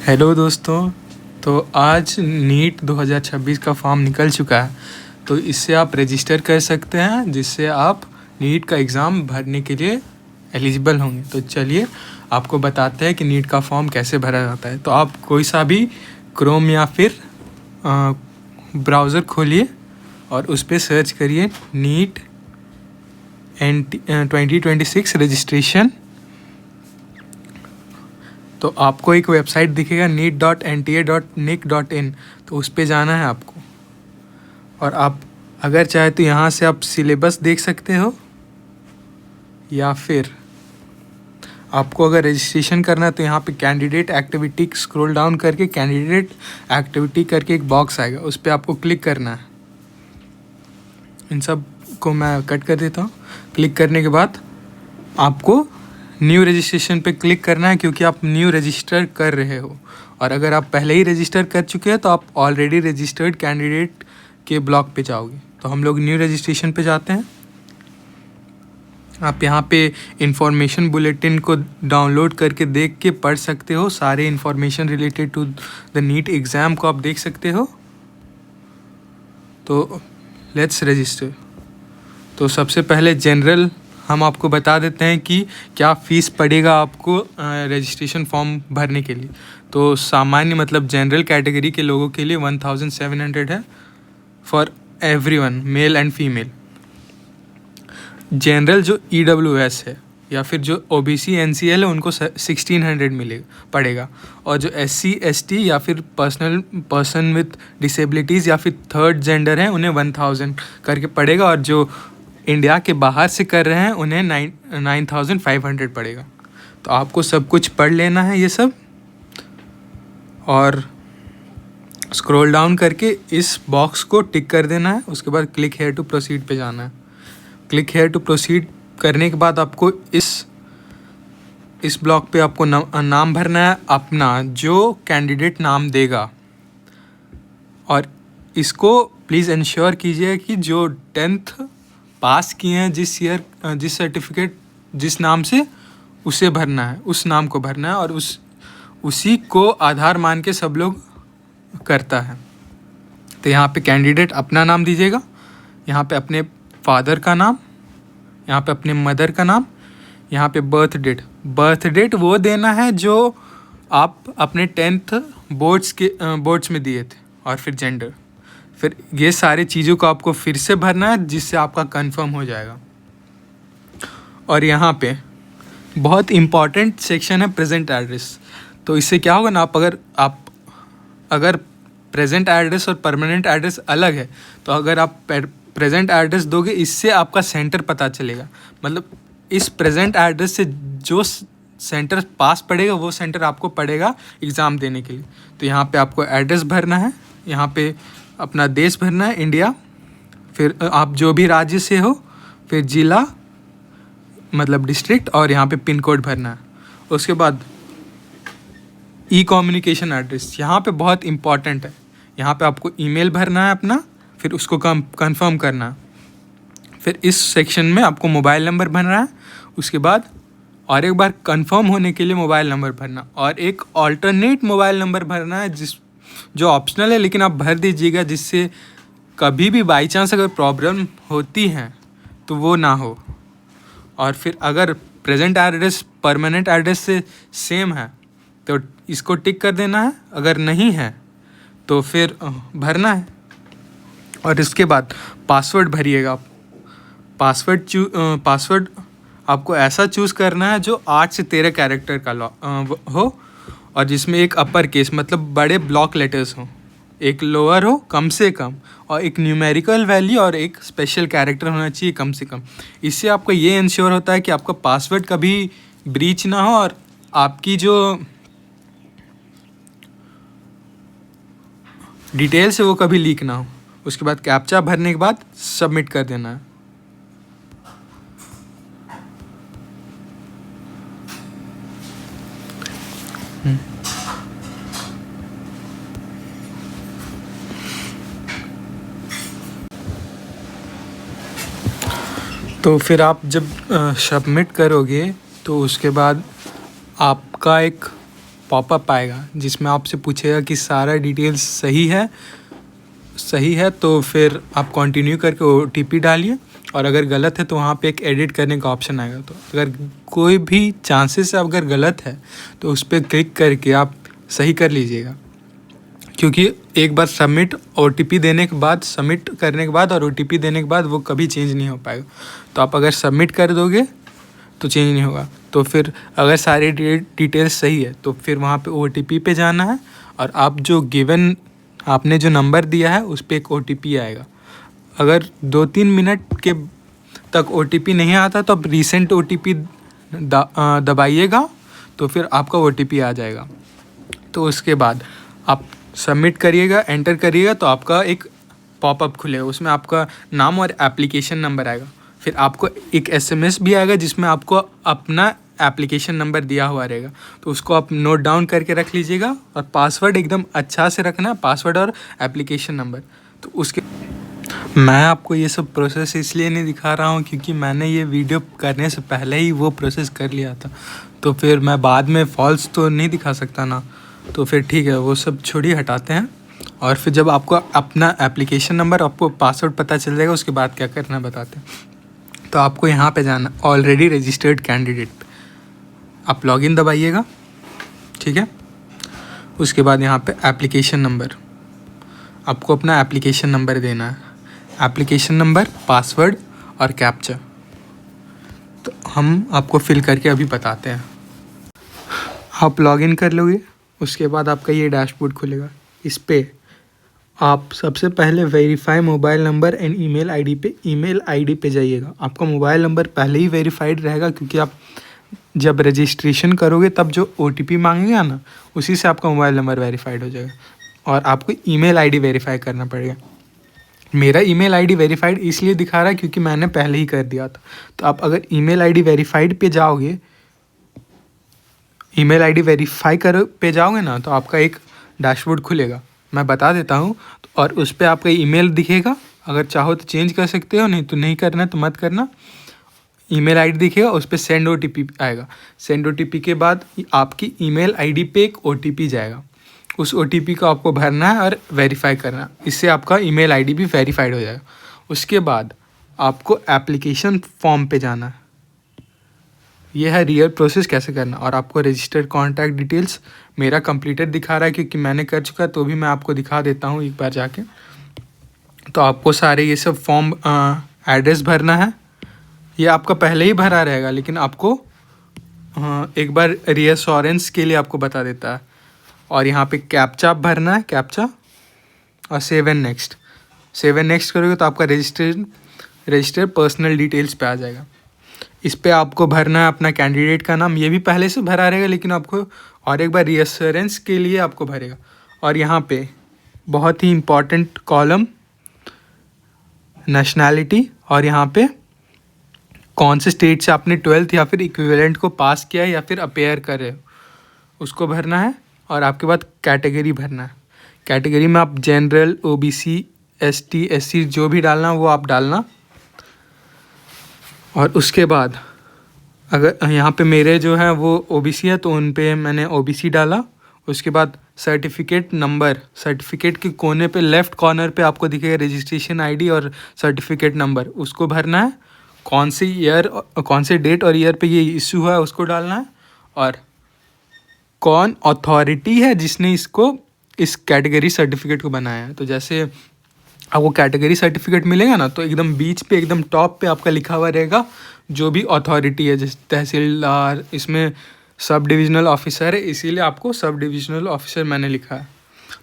Hello दोस्तों। तो आज नीट 2026 का फॉर्म निकल चुका है, तो इससे आप रजिस्टर कर सकते हैं, जिससे आप नीट का एग्ज़ाम भरने के लिए एलिजिबल होंगे। तो चलिए आपको बताते हैं कि नीट का फॉर्म कैसे भरा जाता है। तो आप कोई सा भी क्रोम या फिर ब्राउज़र खोलिए और उस पर सर्च करिए नीट 2026 रजिस्ट्रेशन। तो आपको एक वेबसाइट दिखेगा neet.nta.nic.in, तो उस पे जाना है आपको। और आप अगर चाहे तो यहाँ से आप सिलेबस देख सकते हो, या फिर आपको अगर रजिस्ट्रेशन करना है तो यहाँ पे कैंडिडेट एक्टिविटी स्क्रॉल डाउन करके कैंडिडेट एक्टिविटी करके एक बॉक्स आएगा, उस पर आपको क्लिक करना है। इन सब को मैं कट कर देता हूँ। क्लिक करने के बाद आपको न्यू रजिस्ट्रेशन पे क्लिक करना है, क्योंकि आप न्यू रजिस्टर कर रहे हो। और अगर आप पहले ही रजिस्टर कर चुके हैं तो आप ऑलरेडी रजिस्टर्ड कैंडिडेट के ब्लॉक पे जाओगे। तो हम लोग न्यू रजिस्ट्रेशन पे जाते हैं। आप यहाँ पे इंफॉर्मेशन बुलेटिन को डाउनलोड करके देख के पढ़ सकते हो। सारे information related to the NEET exam को आप देख सकते हो। तो लेट्स रजिस्टर। तो सबसे पहले जनरल हम आपको बता देते हैं कि क्या फ़ीस पड़ेगा आपको रजिस्ट्रेशन फॉर्म भरने के लिए। तो सामान्य मतलब जनरल कैटेगरी के लोगों के लिए 1700 है for everyone, male and female. General जो EWS है या फिर जो OBC NCL है उनको 1600 पड़ेगा। और जो SC ST या फिर पर्सन विथ डिसेबिलिटीज़ या फिर थर्ड जेंडर हैं उन्हें 1000 करके पड़ेगा। और जो इंडिया के बाहर से कर रहे हैं उन्हें 9500 पड़ेगा। तो आपको सब कुछ पढ़ लेना है ये सब, और स्क्रॉल डाउन करके इस बॉक्स को टिक कर देना है। उसके बाद क्लिक हेयर टू प्रोसीड पे जाना है। क्लिक हेयर टू प्रोसीड करने के बाद आपको इस ब्लॉक पे आपको नाम भरना है अपना, जो कैंडिडेट नाम देगा। और इसको प्लीज़ इंश्योर कीजिए कि जो 10th पास किए हैं जिस ईयर, जिस सर्टिफिकेट जिस नाम से, उसे भरना है, उस नाम को भरना है। और उसी को आधार मान के सब लोग करता है। तो यहाँ पे कैंडिडेट अपना नाम दीजिएगा, यहाँ पे अपने फादर का नाम, यहाँ पे अपने मदर का नाम, यहाँ पे बर्थ डेट वो देना है जो आप अपने 10th बोर्ड्स में दिए थे। और फिर जेंडर, फिर ये सारे चीज़ों को आपको फिर से भरना है, जिससे आपका कंफर्म हो जाएगा। और यहाँ पे बहुत इम्पॉर्टेंट सेक्शन है प्रेजेंट एड्रेस। तो इससे क्या होगा ना, अगर प्रेजेंट एड्रेस और परमानेंट एड्रेस अलग है, तो अगर आप प्रेजेंट एड्रेस दोगे, इससे आपका सेंटर पता चलेगा। मतलब इस प्रेजेंट एड्रेस से जो सेंटर पास पड़ेगा वो सेंटर आपको पड़ेगा एग्ज़ाम देने के लिए। तो यहाँ पे आपको एड्रेस भरना है, यहाँ पे अपना देश भरना है इंडिया, फिर आप जो भी राज्य से हो, फिर ज़िला मतलब डिस्ट्रिक्ट, और यहाँ पे पिन कोड भरना है। उसके बाद कम्युनिकेशन एड्रेस यहाँ पे बहुत इम्पॉर्टेंट है। यहाँ पे आपको ईमेल भरना है अपना, फिर उसको कंफर्म करना है। फिर इस सेक्शन में आपको मोबाइल नंबर भरना है। उसके बाद और एक बार कंफर्म होने के लिए मोबाइल नंबर भरना, और एक ऑल्टरनेट मोबाइल नंबर भरना है जो ऑप्शनल है, लेकिन आप भर दीजिएगा, जिससे कभी भी बाई चांस अगर प्रॉब्लम होती है तो वो ना हो। और फिर अगर प्रेजेंट एड्रेस परमानेंट एड्रेस से सेम है तो इसको टिक कर देना है, अगर नहीं है तो फिर भरना है। और इसके बाद पासवर्ड भरिएगा आप। पासवर्ड आपको ऐसा चूज़ करना है जो 8 से 13 कैरेक्टर का हो, और जिसमें एक अपर केस मतलब बड़े ब्लॉक लेटर्स हों, एक लोअर हो कम से कम, और एक न्यूमेरिकल वैल्यू और एक स्पेशल कैरेक्टर होना चाहिए कम से कम। इससे आपको ये इंश्योर होता है कि आपका पासवर्ड कभी ब्रीच ना हो, और आपकी जो डिटेल्स है वो कभी लीक ना हो। उसके बाद कैप्चा भरने के बाद सबमिट कर देना है। तो फिर आप जब सबमिट करोगे तो उसके बाद आपका एक पॉपअप आएगा जिसमें आपसे पूछेगा कि सारा डिटेल्स सही है तो फिर आप कंटिन्यू करके OTP डालिए, और अगर गलत है तो वहाँ पे एक एडिट करने का ऑप्शन आएगा। तो अगर कोई भी चांसेस अगर गलत है तो उस पर क्लिक करके आप सही कर लीजिएगा, क्योंकि एक बार सबमिट करने के बाद और OTP देने के बाद वो कभी चेंज नहीं हो पाएगा। तो आप अगर सबमिट कर दोगे तो चेंज नहीं होगा। तो फिर अगर सारी डिटेल्स सही है तो फिर वहाँ पे OTP पे जाना है, और आप आपने जो नंबर दिया है उस पर एक OTP आएगा। अगर 2-3 मिनट के तक OTP नहीं आता तो आप रीसेंट OTP दबाइएगा, तो फिर आपका OTP आ जाएगा। तो उसके बाद आप सबमिट करिएगा, एंटर करिएगा, तो आपका एक पॉपअप खुलेगा, उसमें आपका नाम और एप्लीकेशन नंबर आएगा। फिर आपको एक SMS भी आएगा जिसमें आपको अपना एप्लीकेशन नंबर दिया हुआ रहेगा, तो उसको आप नोट डाउन करके रख लीजिएगा, और पासवर्ड एकदम अच्छा से रखना है, पासवर्ड और एप्लीकेशन नंबर। तो उसके मैं आपको ये सब प्रोसेस इसलिए नहीं दिखा रहा हूँ क्योंकि मैंने ये वीडियो करने से पहले ही वो प्रोसेस कर लिया था, तो फिर मैं बाद में फॉल्स तो नहीं दिखा सकता ना। तो फिर ठीक है, वो सब छोड़िए, हटाते हैं। और फिर जब आपको अपना एप्लीकेशन नंबर, आपको पासवर्ड पता चल जाएगा, उसके बाद क्या करना है बताते हैं। तो आपको यहाँ पे जाना, ऑलरेडी रजिस्टर्ड कैंडिडेट, आप लॉगिन दबाइएगा, ठीक है। उसके बाद यहाँ पे एप्लीकेशन नंबर, आपको अपना एप्लीकेशन नंबर देना है, एप्लीकेशन नंबर, पासवर्ड और कैप्चा। तो हम आपको फिल करके अभी बताते हैं। आप लॉगिन कर लोगे, उसके बाद आपका ये डैशबोर्ड खुलेगा। इस पे आप सबसे पहले verify mobile number and email ID पे जाइएगा। आपका मोबाइल नंबर पहले ही वेरीफाइड रहेगा, क्योंकि आप जब रजिस्ट्रेशन करोगे तब जो OTP मांगेगा ना, उसी से आपका मोबाइल नंबर वेरीफाइड हो जाएगा। और आपको ईमेल आईडी वेरीफाई करना पड़ेगा। मेरा ईमेल आईडी वेरीफाइड इसलिए दिखा रहा है क्योंकि मैंने पहले ही कर दिया था। तो आप अगर ईमेल आईडी वेरीफाइड पे जाओगे, ईमेल आईडी वेरीफाई कर पे जाओगे ना, तो आपका एक डैशबोर्ड खुलेगा, मैं बता देता हूँ। और उस पर आपका ईमेल दिखेगा, अगर चाहो तो चेंज कर सकते हो, नहीं तो नहीं करना तो मत करना। ईमेल आईडी दिखेगा, उस पर सेंड OTP आएगा। सेंड OTP के बाद आपकी ईमेल आईडी पे एक OTP जाएगा, उस OTP को आपको भरना है और वेरीफाई करना है। इससे आपका ईमेल आईडी भी वेरीफाइड हो जाएगा। उसके बाद आपको एप्लीकेशन फॉर्म पे जाना है। यह है रियल प्रोसेस कैसे करना। और आपको रजिस्टर्ड कॉन्टैक्ट डिटेल्स मेरा कंप्लीटेड दिखा रहा है क्योंकि मैंने कर चुका है, तो भी मैं आपको दिखा देता हूँ एक बार जाके। तो आपको सारे ये सब फॉर्म, एड्रेस भरना है, ये आपका पहले ही भरा रहेगा, लेकिन आपको एक बार रीअश्योरेंस के लिए आपको बता देता है। और यहाँ पे कैप्चा भरना है, कैप्चा, और सेव एंड नेक्स्ट करोगे तो आपका रजिस्टर्ड पर्सनल डिटेल्स पे आ जाएगा। इस पे आपको भरना है अपना कैंडिडेट का नाम, ये भी पहले से भरा रहेगा, लेकिन आपको और एक बार रीअश्योरेंस के लिए आपको भरेगा। और यहाँ पे बहुत ही इम्पॉर्टेंट कॉलम, नेशनैलिटी, और यहाँ पे कौन से स्टेट से आपने 12th या फिर इक्विवेलेंट को पास किया है या फिर अपेयर कर रहे हो, उसको भरना है। और आपके बाद कैटेगरी भरना है। कैटेगरी में आप जनरल, OBC, ST, SC जो भी डालना वो आप डालना। और उसके बाद अगर यहाँ पे मेरे जो है वो OBC है तो उन पे मैंने OBC डाला। उसके बाद सर्टिफिकेट नंबर, सर्टिफिकेट के कोने पे लेफ़्ट कॉर्नर पे आपको दिखेगा रजिस्ट्रेशन ID और सर्टिफिकेट नंबर, उसको भरना है। कौन से डेट और ईयर पे ये इशू हुआ है उसको डालना है। और कौन अथॉरिटी है जिसने इस कैटेगरी सर्टिफिकेट को बनाया है। तो जैसे आपको कैटेगरी सर्टिफिकेट मिलेगा ना, तो एकदम बीच पे, एकदम टॉप पे आपका लिखा हुआ रहेगा जो भी अथॉरिटी है, जैसे तहसीलदार, इसमें सब डिविजनल ऑफिसर है, इसीलिए आपको सब डिविजनल ऑफिसर मैंने लिखा है।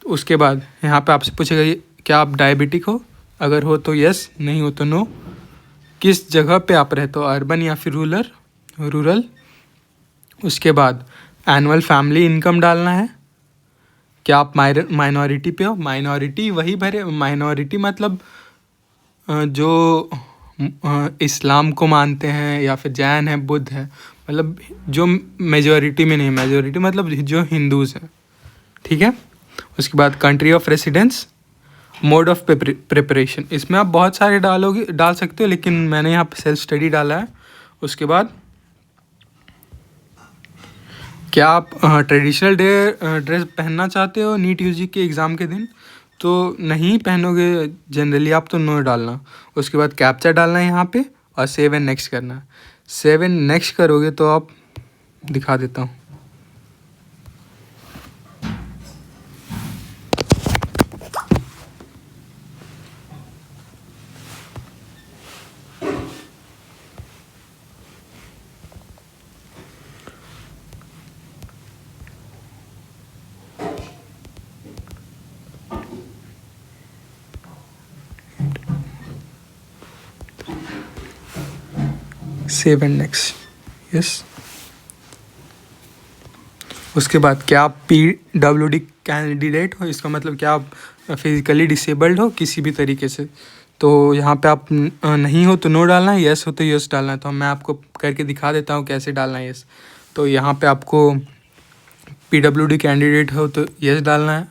तो उसके बाद यहाँ पे आपसे पूछेगा क्या आप डायबिटिक हो, अगर हो तो यस, नहीं हो तो नो। किस जगह पे आप रहते हो, अर्बन या फिर रूरल। उसके बाद एनुअल फैमिली इनकम डालना है। क्या आप माइनॉरिटी पे हो, माइनॉरिटी वही भरे, माइनॉरिटी मतलब जो इस्लाम को मानते हैं या फिर जैन है, बुद्ध है, मतलब जो मेजॉरिटी में नहीं, मेजॉरिटी मतलब जो हिंदूज़ हैं, ठीक है। उसके बाद country of residence, mode of preparation, इसमें आप बहुत सारे डाल सकते हो, लेकिन मैंने यहाँ पे सेल्फ स्टडी डाला है। उसके बाद क्या आप ट्रेडिशनल ड्रेस पहनना चाहते हो नीट यूजी के एग्ज़ाम के दिन? तो नहीं पहनोगे जनरली आप तो नो डालना। उसके बाद कैप्चा डालना है यहाँ पे और सेव एंड नेक्स्ट करना है। सेव एंड नेक्स्ट करोगे तो आप दिखा देता हूँ। Save and next, yes. उसके बाद क्या आप PWD कैंडिडेट हो? इसका मतलब क्या आप फिज़िकली डिसेबल्ड हो किसी भी तरीके से? तो यहाँ पे आप नहीं हो तो नो डालना है, यस हो तो यस डालना है। तो मैं आपको करके दिखा देता हूँ कैसे डालना है यस। तो यहाँ पे आपको PWD कैंडिडेट हो तो यस डालना है।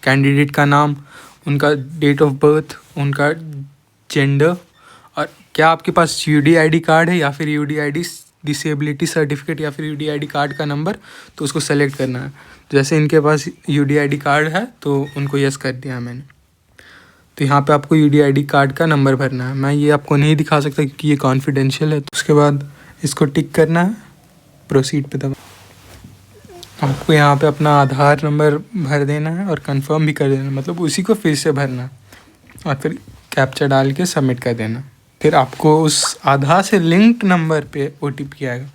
कैंडिडेट का नाम, उनका डेट ऑफ बर्थ, उनका जेंडर, और क्या आपके पास UDID कार्ड है या फिर UDID डिसेबिलिटी सर्टिफिकेट या फिर UDID कार्ड का नंबर, तो उसको सेलेक्ट करना है। जैसे इनके पास UDID कार्ड है तो उनको यस कर दिया मैंने। तो यहाँ पे आपको UDID कार्ड का नंबर भरना है। मैं ये आपको नहीं दिखा सकता क्योंकि ये कॉन्फिडेंशियल है। तो उसके बाद इसको टिक करना है, प्रोसीड पे दबा। आपको यहाँ पे अपना आधार नंबर भर देना है और कंफर्म भी कर देना है, मतलब उसी को फिर से भरना है और फिर कैप्चा डाल के सबमिट कर देना। फिर आपको उस आधार से लिंक्ड नंबर पे OTP आएगा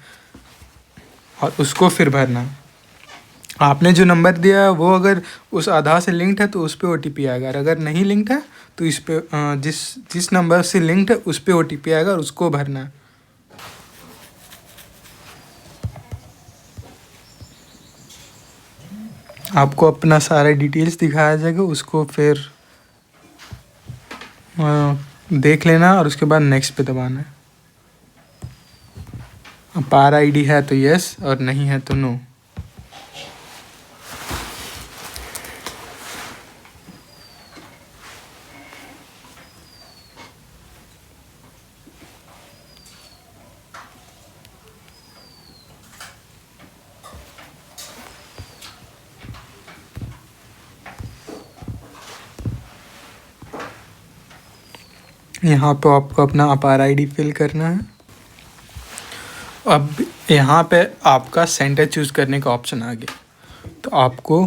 और उसको फिर भरना। आपने जो नंबर दिया है वो अगर उस आधार से लिंक्ड है तो उस पे OTP आएगा, और अगर नहीं लिंक्ड है तो इस पे जिस नंबर से लिंक्ड है उस पे OTP आएगा और उसको भरना है। आपको अपना सारा डिटेल्स दिखाया जाएगा, उसको फिर देख लेना और उसके बाद नेक्स्ट पे दबाना है। अपार ID है तो यस और नहीं है तो नो। यहाँ पे आपको अपना अपार ID फिल करना है। अब यहाँ पे आपका सेंटर चूज़ करने का ऑप्शन आ गया। तो आपको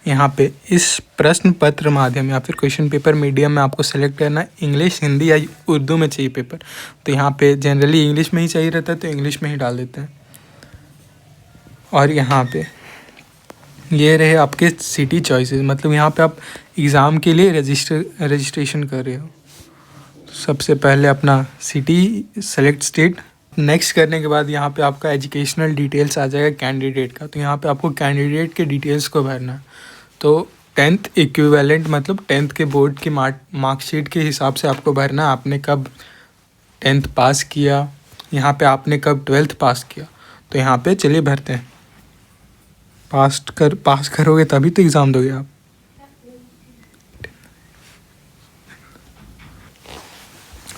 यहाँ पे इस प्रश्न पत्र माध्यम या फिर क्वेश्चन पेपर मीडियम में आपको सेलेक्ट करना है, इंग्लिश, हिंदी या उर्दू में चाहिए पेपर। तो यहाँ पे जनरली इंग्लिश में ही चाहिए रहता है तो इंग्लिश में ही डाल देते हैं। और यहाँ पे ये रहे आपके सिटी चॉइसेस, मतलब यहाँ पे आप एग्ज़ाम के लिए रजिस्ट्रेशन कर रहे हो। सबसे पहले अपना सिटी सेलेक्ट स्टेट, नेक्स्ट करने के बाद यहाँ पे आपका एजुकेशनल डिटेल्स आ जाएगा कैंडिडेट का। तो यहाँ पे आपको कैंडिडेट के डिटेल्स को भरना है। तो 10th इक्विवेलेंट मतलब 10th के बोर्ड की मार्कशीट के हिसाब से आपको भरना है। आपने कब 10th पास किया, यहाँ पे आपने कब 12th पास किया। तो यहाँ पे चलिए भरते हैं। पास करोगे तभी तो एग्ज़ाम दोगे आप।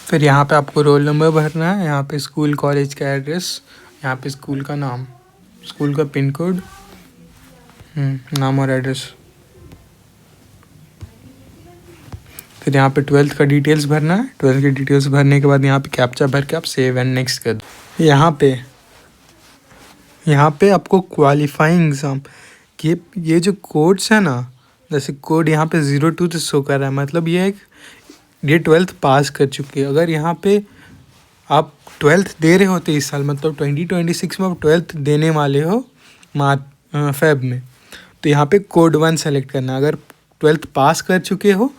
फिर यहाँ पे आपको रोल नंबर भरना है, यहाँ पे स्कूल कॉलेज का एड्रेस, यहाँ पे स्कूल का नाम, स्कूल का पिन कोड, नाम और एड्रेस। फिर यहाँ पे 12th का डिटेल्स भरना है। 12th की डिटेल्स भरने के बाद यहाँ पे कैप्चा भर के आप सेव एंड नेक्स्ट कर दो। यहाँ पे आपको क्वालिफाइंग एग्ज़ाम ये जो कोड्स है ना, जैसे कोड यहाँ पे 02 से शो कर रहा है, मतलब ये 12th पास कर चुके हैं। अगर यहाँ पे आप 12th दे रहे होते इस साल, मतलब 2026 में आप 12th देने वाले हो फेब में, तो यहाँ पे कोड 1 सेलेक्ट करना। अगर 12th पास कर चुके हो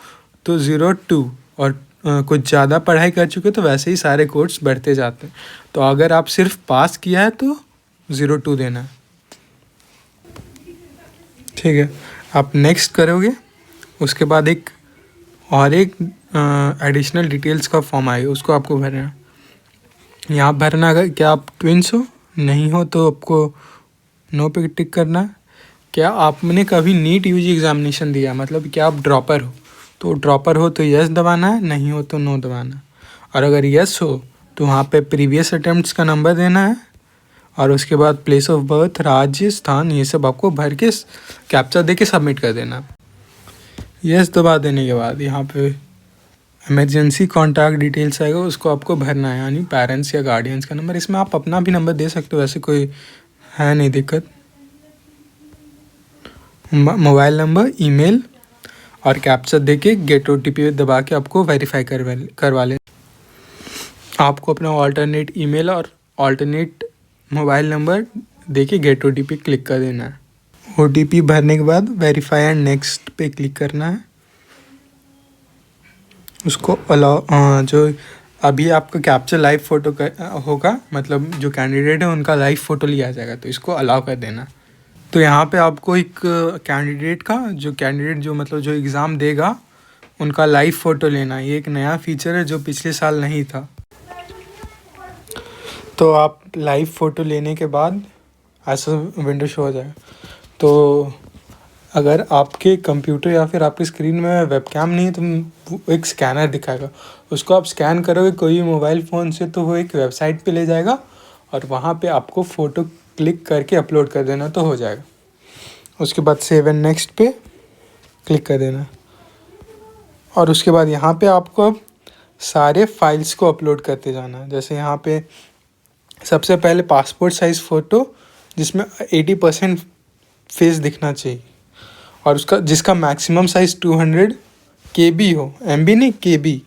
तो 02, और कुछ ज़्यादा पढ़ाई कर चुके तो वैसे ही सारे कोड्स बढ़ते जाते हैं। तो अगर आप सिर्फ पास किया है तो 02 देना है, ठीक है। आप नेक्स्ट करोगे, उसके बाद एक एडिशनल डिटेल्स का फॉर्म आएगा, उसको आपको भरना है। यहाँ भरना अगर क्या आप ट्विंस हो, नहीं हो तो आपको नो पे टिक करना है। क्या आपने कभी नीट यूजी एग्जामिनेशन दिया, मतलब क्या आप ड्रॉपर हो, तो ड्रॉपर हो तो यस दबाना है, नहीं हो तो नो दबाना। और अगर यस हो तो वहाँ पे प्रीवियस अटेम्प्ट्स का नंबर देना है, और उसके बाद प्लेस ऑफ बर्थ, राज्य, स्थान, ये सब आपको भर के कैप्चा दे के सबमिट कर देना। यस दबा देने के बाद यहाँ पे इमरजेंसी कॉन्टैक्ट डिटेल्स आएगा, उसको आपको भरना है, यानी पेरेंट्स या गार्डियंस का नंबर। इसमें आप अपना भी नंबर दे सकते हो, वैसे कोई है नहीं दिक्कत। मोबाइल नंबर, ईमेल और कैप्चा दे के गेट OTP दबा के आपको वेरीफाई करवा लें। आपको अपना ऑल्टरनेट ईमेल और ऑल्टरनेट मोबाइल नंबर दे के गेट OTP क्लिक कर देना है। OTP भरने के बाद वेरीफाई एंड नेक्स्ट पे क्लिक करना है। उसको अलाउ, जो अभी आपका कैप्चर लाइव फ़ोटो होगा, मतलब जो कैंडिडेट है उनका लाइव फ़ोटो लिया जाएगा, तो इसको अलाउ कर देना। तो यहाँ पे आपको एक कैंडिडेट जो मतलब जो एग्ज़ाम देगा उनका लाइव फ़ोटो लेना है। ये एक नया फीचर है जो पिछले साल नहीं था। तो आप लाइव फ़ोटो लेने के बाद ऐसा विंडो शो हो जाएगा। तो अगर आपके कंप्यूटर या फिर आपकी स्क्रीन में वेबकैम नहीं है तो एक स्कैनर दिखाएगा, उसको आप स्कैन करोगे कोई मोबाइल फ़ोन से तो वो एक वेबसाइट पे ले जाएगा और वहाँ पे आपको फ़ोटो क्लिक करके अपलोड कर देना तो हो जाएगा। उसके बाद सेव एंड नेक्स्ट पे क्लिक कर देना और उसके बाद यहाँ पे आपको अब सारे फाइल्स को अपलोड करते जाना है। जैसे यहाँ पे सबसे पहले पासपोर्ट साइज़ फ़ोटो जिसमें 80% फेस दिखना चाहिए और उसका जिसका मैक्सिमम साइज़ 200 KB हो, MB नहीं KB,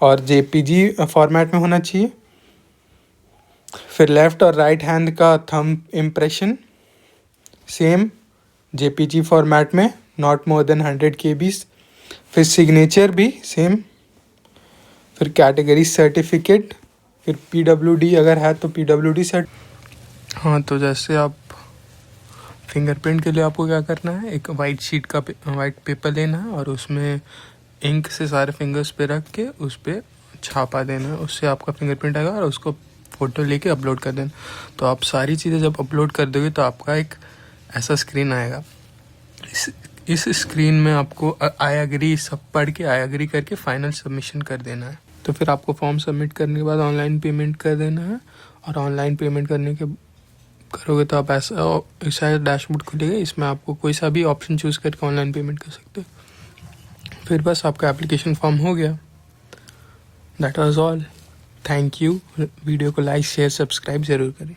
और JPG फॉर्मेट में होना चाहिए। फिर लेफ़्ट और राइट हैंड का thumb impression same JPG format में, नॉट मोर देन 100 KB। फिर सिग्नेचर भी सेम। फिर कैटेगरी सर्टिफिकेट, फिर PWD अगर है तो PWD सर्ट। हाँ, तो जैसे आप फिंगरप्रिंट के लिए आपको क्या करना है, एक वाइट शीट का वाइट पेपर लेना है और उसमें इंक से सारे फिंगर्स पे रख के उस पर छापा देना है, उससे आपका फिंगरप्रिंट आएगा और उसको फ़ोटो लेके अपलोड कर देना। तो आप सारी चीज़ें जब अपलोड कर दोगे तो आपका एक ऐसा स्क्रीन आएगा। इस स्क्रीन में आपको आई एग्री सब पढ़ के आई एग्री करके फाइनल सबमिशन कर देना है। तो फिर आपको फॉर्म सबमिट करने के बाद ऑनलाइन पेमेंट कर देना है और ऑनलाइन पेमेंट करोगे तो आप ऐसा डैशबोर्ड खुलेगा, इसमें आपको कोई सा भी ऑप्शन चूज़ करके ऑनलाइन पेमेंट कर सकते हो। फिर बस आपका एप्लीकेशन फॉर्म हो गया। That was all. Thank you. Video को लाइक शेयर सब्सक्राइब ज़रूर करें।